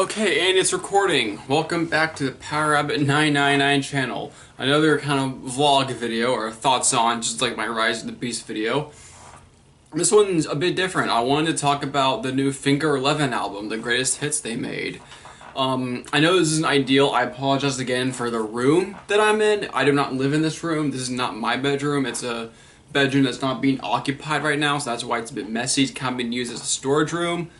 Okay, and it's recording. Welcome back to the Power Rabbit 999 channel. Another kind of vlog video, or thoughts on, just like my Rise of the Beast video. This one's a bit different. I wanted to talk about the new Finger Eleven album, the greatest hits they made. I know this isn't ideal. I apologize again for the room that I'm in. I do not live in this room. This is not my bedroom. It's a bedroom that's not being occupied right now, so that's why it's a bit messy. It's kind of been used as a storage room.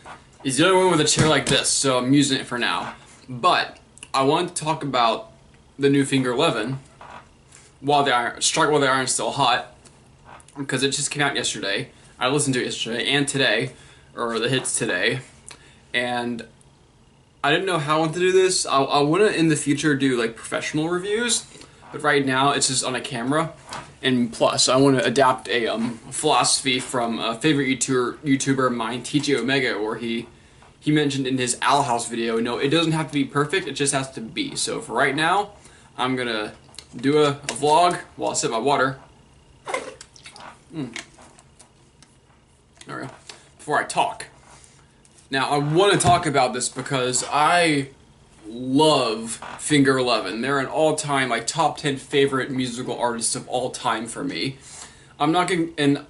Is the only one with a chair like this, so I'm using it for now. But I want to talk about the new Finger Eleven strike while the iron's still hot, because it just came out yesterday. I listened to it yesterday and today, or the hits today, and I didn't know how I want to do this. I want to in the future do like professional reviews, but right now it's just on a camera. And plus, I want to adapt a philosophy from a favorite YouTuber of mine, TJ Omega, where he mentioned in his Owl House video, no, it doesn't have to be perfect, it just has to be. So for right now, I'm gonna do a vlog while I sip my water. There we go. Before I talk. Now, I want to talk about this because I love Finger Eleven. They're an all-time, like, top 10 favorite musical artists of all time for me. I'm not gonna, and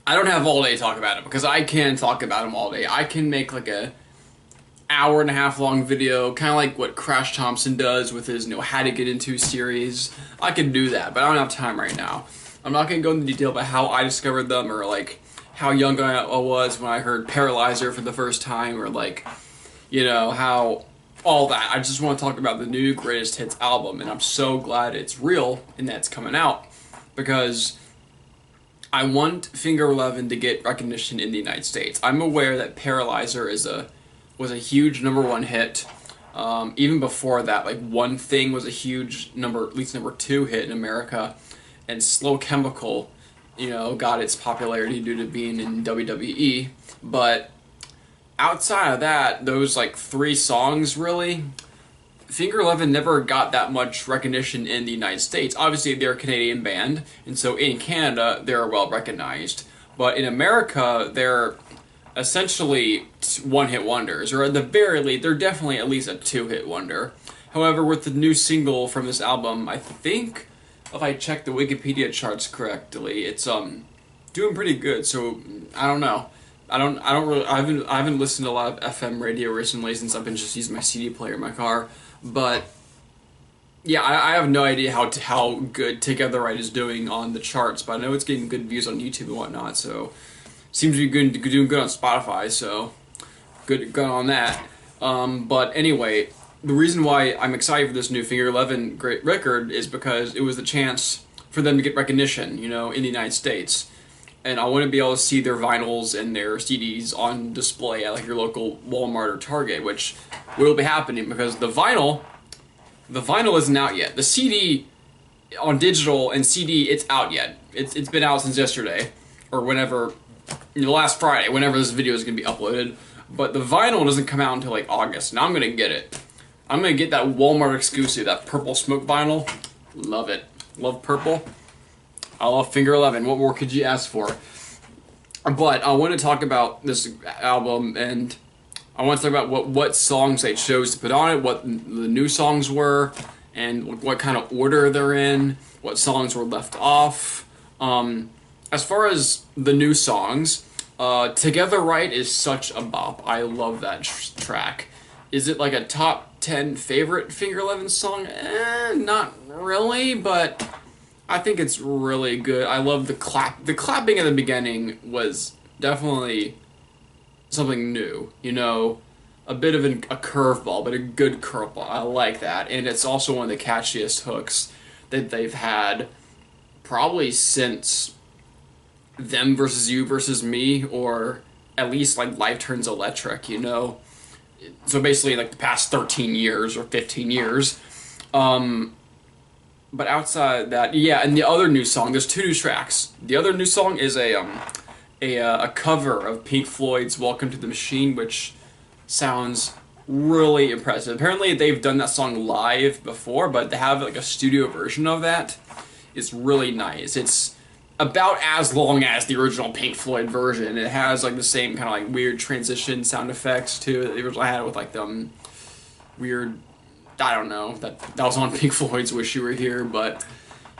I don't have all day to talk about it because I can talk about them all day. I can make like a hour and a half long video, kind of like what Crash Thompson does with his, How to Get Into series. I can do that, but I don't have time right now. I'm not gonna go into detail about how I discovered them or like how young I was when I heard Paralyzer for the first time, or like, how all that. I just want to talk about the new Greatest Hits album, and I'm so glad it's real and that it's coming out, because I want Finger Eleven to get recognition in the United States. I'm aware that Paralyzer was a huge #1 hit. Even before that, like One Thing was a huge at least #2 hit in America, and Slow Chemical, got its popularity due to being in WWE. But outside of that, those like 3 songs really, Finger Eleven never got that much recognition in the United States. Obviously, they're a Canadian band, and so in Canada, they're well recognized. But in America, they're essentially one-hit wonders, or at the very least, they're definitely at least a 2-hit wonder. However, with the new single from this album, I think, if I check the Wikipedia charts correctly, it's doing pretty good. So I don't know. I haven't listened to a lot of FM radio recently since I've been just using my CD player in my car. But yeah, I have no idea how good Together Right is doing on the charts, but I know it's getting good views on YouTube and whatnot. So seems to be doing good on Spotify. So good on that. But anyway, the reason why I'm excited for this new Finger Eleven great record is because it was the chance for them to get recognition, in the United States. And I want to be able to see their vinyls and their CDs on display at like your local Walmart or Target, which will be happening because the vinyl isn't out yet. The CD on digital and CD, it's out yet. It's been out since yesterday, or whenever, last Friday, whenever this video is going to be uploaded. But the vinyl doesn't come out until like August. Now I'm going to get it. I'm going to get that Walmart exclusive, that Purple Smoke vinyl. Love it. Love purple. I love Finger Eleven. What more could you ask for? But I want to talk about this album, and I want to talk about what songs they chose to put on it, what the new songs were, and what kind of order they're in, what songs were left off. As far as the new songs, Together Right is such a bop. I love that track. Is it like a top 10 favorite Finger Eleven song? Not really, but I think it's really good. I love the clap. The clapping at the beginning was definitely something new. A bit of a curveball, but a good curveball. I like that. And it's also one of the catchiest hooks that they've had probably since Them Versus You Versus Me, or at least like Life Turns Electric, So basically like the past 13 years or 15 years. But outside that, yeah, and the other new song, there's 2 new tracks. The other new song is a cover of Pink Floyd's Welcome to the Machine, which sounds really impressive. Apparently they've done that song live before, but to have like a studio version of that is really nice. about as long as the original Pink Floyd version. It has like the same kind of like weird transition sound effects too that the original had with like them weird. I don't know that was on Pink Floyd's "Wish You Were Here," but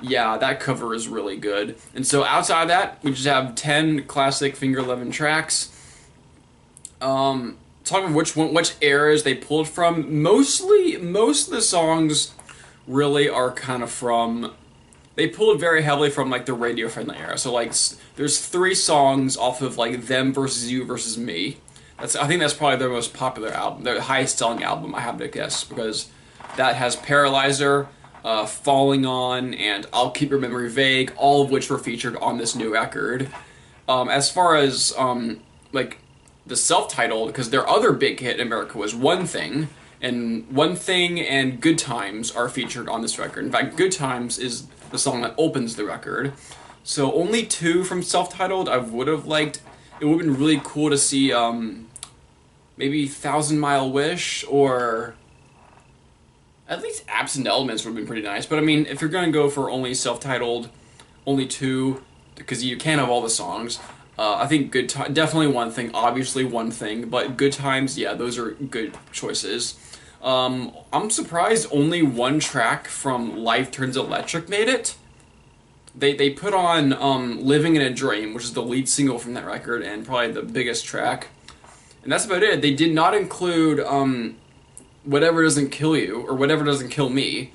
yeah, that cover is really good. And so outside of that, we just have 10 classic Finger Eleven tracks. Talking of which eras they pulled from, most of the songs really are kind of from. They pulled very heavily from like the radio friendly era. So like, there's 3 songs off of like Them versus You versus Me. I think that's probably their most popular album, their highest selling album. I have to guess because that has Paralyzer, Falling On, and I'll Keep Your Memory Vague, all of which were featured on this new record. As far as like the self-titled, because their other big hit in America was One Thing, and One Thing and Good Times are featured on this record. In fact, Good Times is the song that opens the record. So only 2 from self-titled I would have liked. It would have been really cool to see maybe Thousand Mile Wish, or at least Absent Elements would have been pretty nice. But I mean, if you're going to go for only self-titled, only 2, because you can't have all the songs, I think definitely One Thing, obviously One Thing, but Good Times, yeah, those are good choices. I'm surprised only 1 track from Life Turns Electric made it. They put on Living in a Dream, which is the lead single from that record and probably the biggest track. And that's about it. They did not include Whatever Doesn't Kill You, or Whatever Doesn't Kill Me.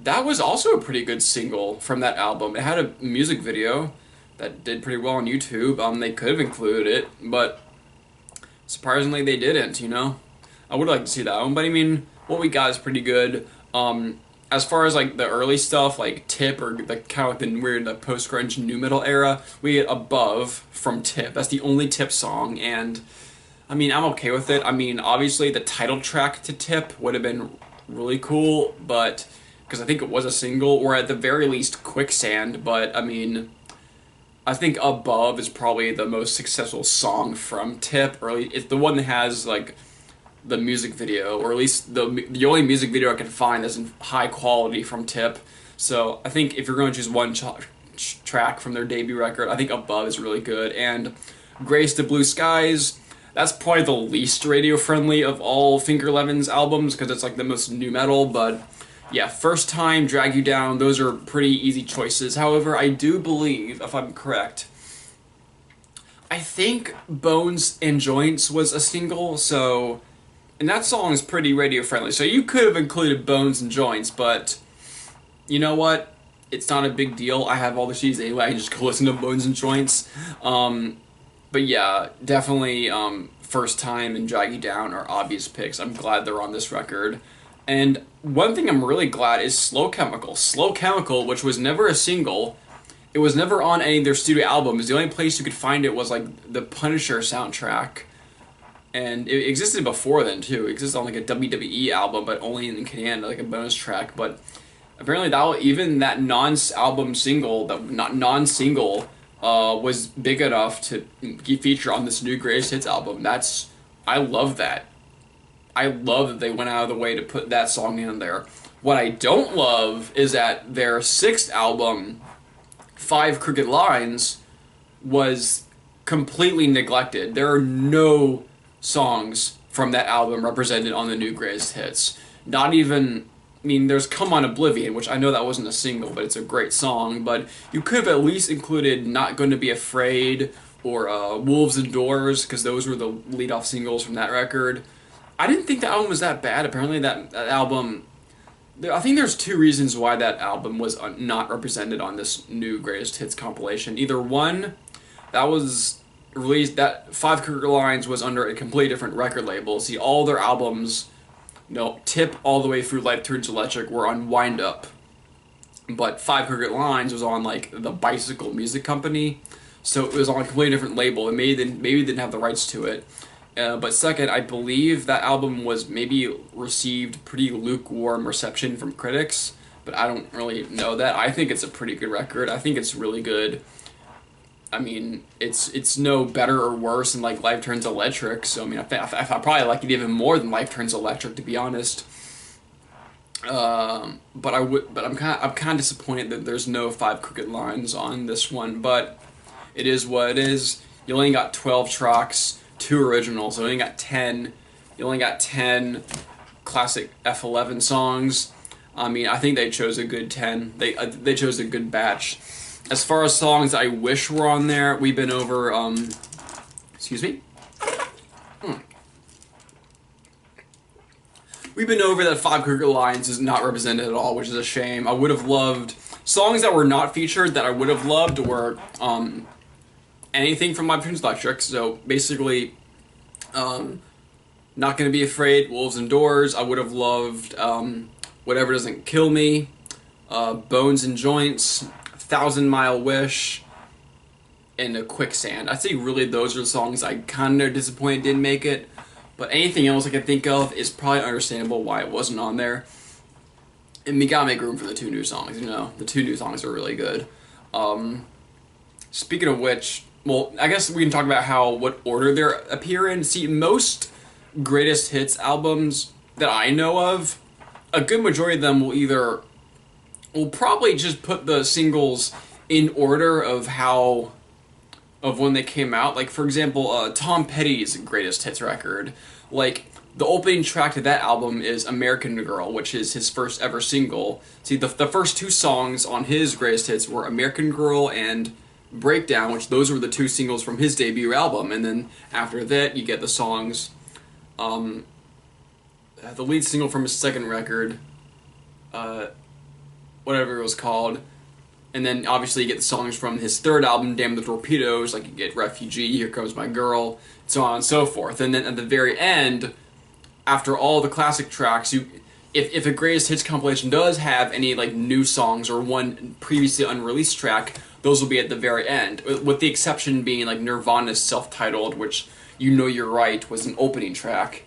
That was also a pretty good single from that album. It had a music video that did pretty well on YouTube. They could have included it, but surprisingly they didn't, you know? I would like to see that one, but I mean, what we got is pretty good. As far as like the early stuff, like Tip, or the kind of like the weird the post-grunge nu metal era, we get Above from Tip. That's the only Tip song, and I mean, I'm okay with it. I mean, obviously the title track to Tip would have been really cool, but because I think it was a single, or at the very least Quicksand, but I mean, I think Above is probably the most successful song from Tip, or it's the one that has like the music video, or at least the only music video I can find that's in high quality from Tip. So I think if you're going to choose one track from their debut record, I think Above is really good. And Grace to Blue Skies, that's probably the least radio friendly of all Finger Eleven's albums because it's like the most nu metal, but yeah, First Time, Drag You Down, those are pretty easy choices. However, I do believe, if I'm correct, I think Bones and Joints was a single, so, and that song is pretty radio friendly, so you could have included Bones and Joints, but you know what? It's not a big deal. I have all the CDs anyway. I can just go listen to Bones and Joints. But yeah, definitely First Time and Drag You Down are obvious picks. I'm glad they're on this record. And one thing I'm really glad is Slow Chemical. Slow Chemical, which was never a single, it was never on any of their studio albums. The only place you could find it was like the Punisher soundtrack. And it existed before then too. It existed on like a WWE album, but only in Canada, like a bonus track. But apparently even that non-album single, non-single, was big enough to feature on this new Greatest Hits album. I love that. I love that they went out of the way to put that song in there. What I don't love is that their 6th album, Five Crooked Lines, was completely neglected. There are no songs from that album represented on the new Greatest Hits. Not even, I mean, there's Come On Oblivion, which I know that wasn't a single, but it's a great song, but you could have at least included Not Going to Be Afraid, or Wolves and Doors, because those were the lead-off singles from that record. I didn't think the album was that bad. Apparently that album, I think there's 2 reasons why that album was not represented on this new Greatest Hits compilation. Either one, that was released, that Five Crooked Lines was under a completely different record label. See, all their albums, Tip all the way through Life Turns Electric were on Wind Up. But Five Crooked Lines was on like the Bicycle Music Company, so it was on a completely different label, and maybe didn't have the rights to it. But second, I believe that album was maybe received pretty lukewarm reception from critics, but I don't really know that. I think it's a pretty good record. I think it's really good. I mean, it's no better or worse than like Life Turns Electric, so I mean, I probably like it even more than Life Turns Electric, to be honest. But I'm kind of disappointed that there's no Five Crooked Lines on this one. But it is what it is. You only got 12 tracks, two originals. So you only got 10. You only got 10 classic F11 songs. I mean, I think they chose a good 10. They chose a good batch. As far as songs I wish were on there, we've been over. Excuse me. We've been over that Five Crooked Lines is not represented at all, which is a shame. I would have loved songs that were not featured that I would have loved were anything from My Prince Electric. So basically, Not Gonna Be Afraid, Wolves and Doors. I would have loved Whatever Doesn't Kill Me, Bones and Joints, 1,000 Mile Wish, and A Quicksand. I'd say really those are the songs I kind of disappointed didn't make it. But anything else I can think of is probably understandable why it wasn't on there. And we gotta make room for the two new songs, you know. The two new songs are really good. Speaking of which, well, I guess we can talk about what order they appear in. See, most greatest hits albums that I know of, a good majority of them will probably just put the singles in order of when they came out. Like, for example, Tom Petty's greatest hits record. Like, the opening track to that album is American Girl, which is his first ever single. See, the first two songs on his greatest hits were American Girl and Breakdown, which those were the two singles from his debut album. And then after that, you get the songs, the lead single from his second record, whatever it was called. And then obviously you get the songs from his third album, Damn the Torpedoes, like you get Refugee, Here Comes My Girl, so on and so forth. And then at the very end, after all the classic tracks, if a greatest hits compilation does have any like new songs or one previously unreleased track, those will be at the very end. With the exception being like Nirvana's Self-Titled, which You Know You're Right was an opening track.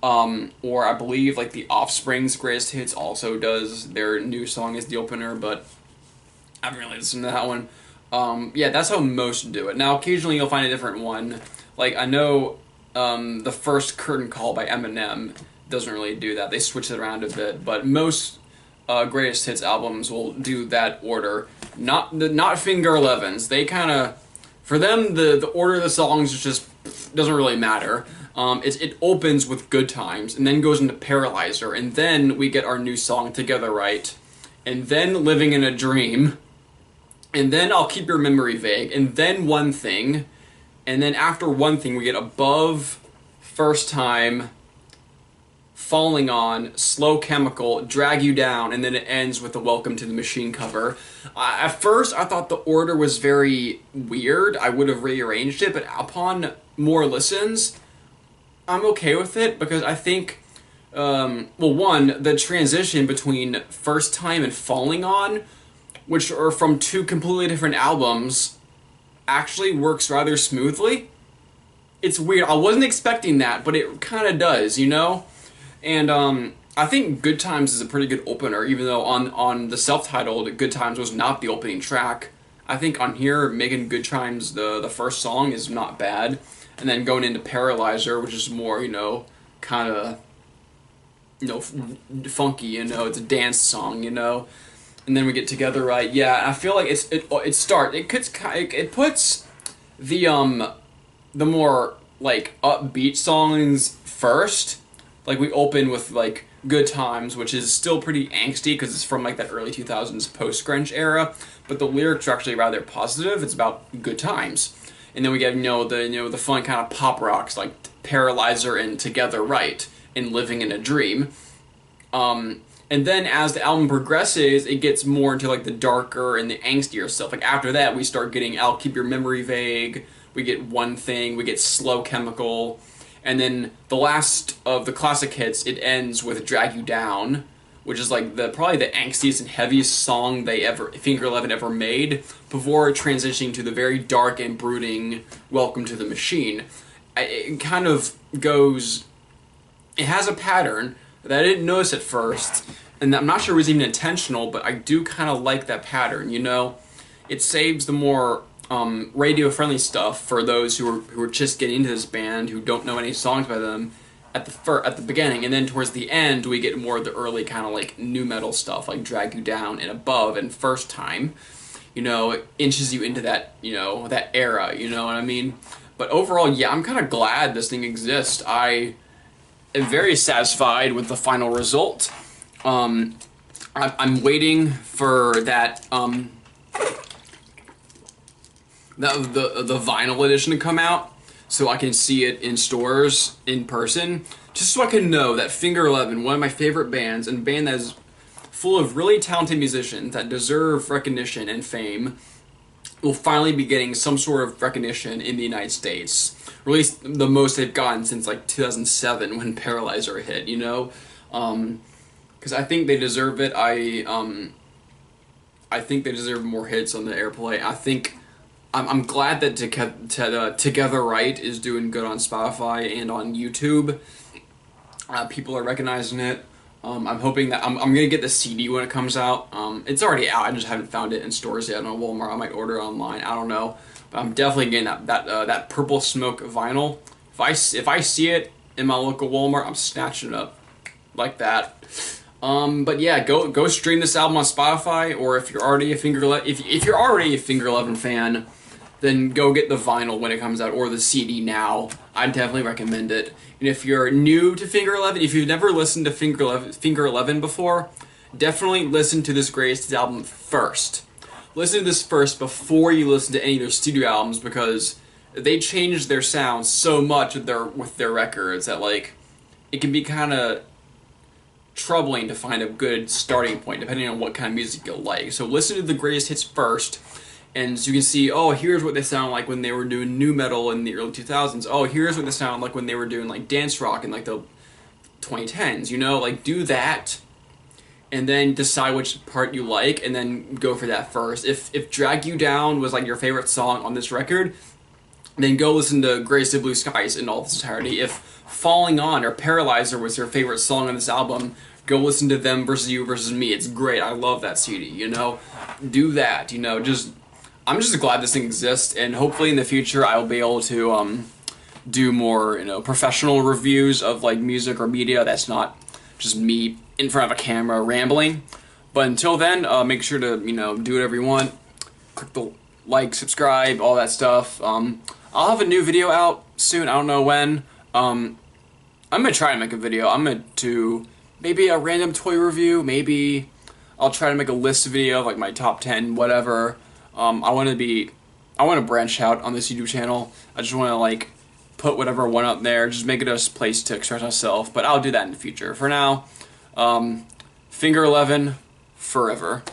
Or I believe like the Offspring's greatest hits also does their new song as the opener, but I haven't really listened to that one. Yeah, that's how most do it. Now, occasionally you'll find a different one. Like, I know the first Curtain Call by Eminem doesn't really do that. They switch it around a bit. But most greatest hits albums will do that order. Not Finger 11s. They kind of... For them, the order of the songs just doesn't really matter. It opens with Good Times, and then goes into Paralyzer, and then we get our new song, Together Right, and then Living in a Dream, and then I'll Keep Your Memory Vague, and then One Thing, and then after One Thing we get Above, First Time, Falling On, Slow Chemical, Drag You Down, and then it ends with the Welcome to the Machine cover. At first I thought the order was very weird. I would have rearranged it, but upon more listens, I'm okay with it because I think, well, one, the transition between First Time and Falling On, which are from two completely different albums, actually works rather smoothly. It's weird. I wasn't expecting that, but it kind of does, you know? And I think Good Times is a pretty good opener, even though on the self-titled, Good Times was not the opening track. I think on here, Making Good Times, the first song, is not bad. And then going into Paralyzer, which is more, you know, kind of, you know, funky, you know, it's a dance song, you know. And then we get Together Right. Yeah, I feel like it puts the more like upbeat songs first. Like we open with like Good Times, which is still pretty angsty because it's from like that early 2000s post-grunge era, but the lyrics are actually rather positive. It's about good times. And then we get the fun kind of pop rocks like Paralyzer and Together Right and Living in a Dream. And then as the album progresses, it gets more into like the darker and the angstier stuff. Like after that, we start getting I'll Keep Your Memory Vague. We get One Thing. We get Slow Chemical. And then the last of the classic hits, it ends with Drag You Down, which is like probably the angstiest and heaviest song Finger 11 ever made, before transitioning to the very dark and brooding Welcome to the Machine. It kind of goes... It has a pattern that I didn't notice at first, and I'm not sure it was even intentional, but I do kind of like that pattern, you know? It saves the more radio-friendly stuff for those who are just getting into this band, who don't know any songs by them, at the beginning, and then towards the end we get more of the early kind of like nu metal stuff, like Drag You Down and Above and First Time. You know, it inches you into that, you know, that era, you know what I mean? But overall, yeah, I'm kind of glad this thing exists. I am very satisfied with the final result. I'm waiting for that, the vinyl edition to come out, so I can see it in stores in person, just so I can know that Finger Eleven, one of my favorite bands, and a band that is full of really talented musicians that deserve recognition and fame, will finally be getting some sort of recognition in the United States. Or at least the most they've gotten since like 2007 when Paralyzer hit, you know? Because I think they deserve it. I think they deserve more hits on the airplay. I'm glad that Together Right is doing good on Spotify and on YouTube. People are recognizing it. I'm hoping that I'm gonna get the CD when it comes out. It's already out. I just haven't found it in stores yet on Walmart. I might order it online. I don't know, but I'm definitely getting that Purple Smoke vinyl. If I see it in my local Walmart, I'm snatching it up like that. But yeah, go stream this album on Spotify, or if you're already a if you're already a Finger Eleven fan, then go get the vinyl when it comes out, or the CD now. I'd definitely recommend it. And if you're new to Finger Eleven, if you've never listened to Finger Eleven before, definitely listen to this Greatest Hits album first. Listen to this first before you listen to any of their studio albums, because they changed their sound so much with their records that, like, it can be kind of troubling to find a good starting point depending on what kind of music you like. So listen to the Greatest Hits first, and so you can see, oh, here's what they sound like when they were doing nu metal in the early 2000s. Oh, here's what they sound like when they were doing like dance rock in like the 2010s, you know? Like, do that, and then decide which part you like, and then go for that first. If Drag You Down was like your favorite song on this record, then go listen to Greatest of Blue Skies in all its entirety. If Falling On or Paralyzer was your favorite song on this album, go listen to Them Versus You Versus Me. It's great. I love that CD, you know? Do that, you know? I'm just glad this thing exists, and hopefully in the future I'll be able to do more, you know, professional reviews of like music or media that's not just me in front of a camera rambling. But until then, make sure to, you know, do whatever you want. Click the like, subscribe, all that stuff. I'll have a new video out soon. I don't know when. I'm gonna try to make a video. I'm gonna do maybe a random toy review. Maybe I'll try to make a list video of like my top 10, whatever. I want to branch out on this YouTube channel. I just want to like put whatever I want up there, just make it a place to express myself. But I'll do that in the future. For now, Finger Eleven forever.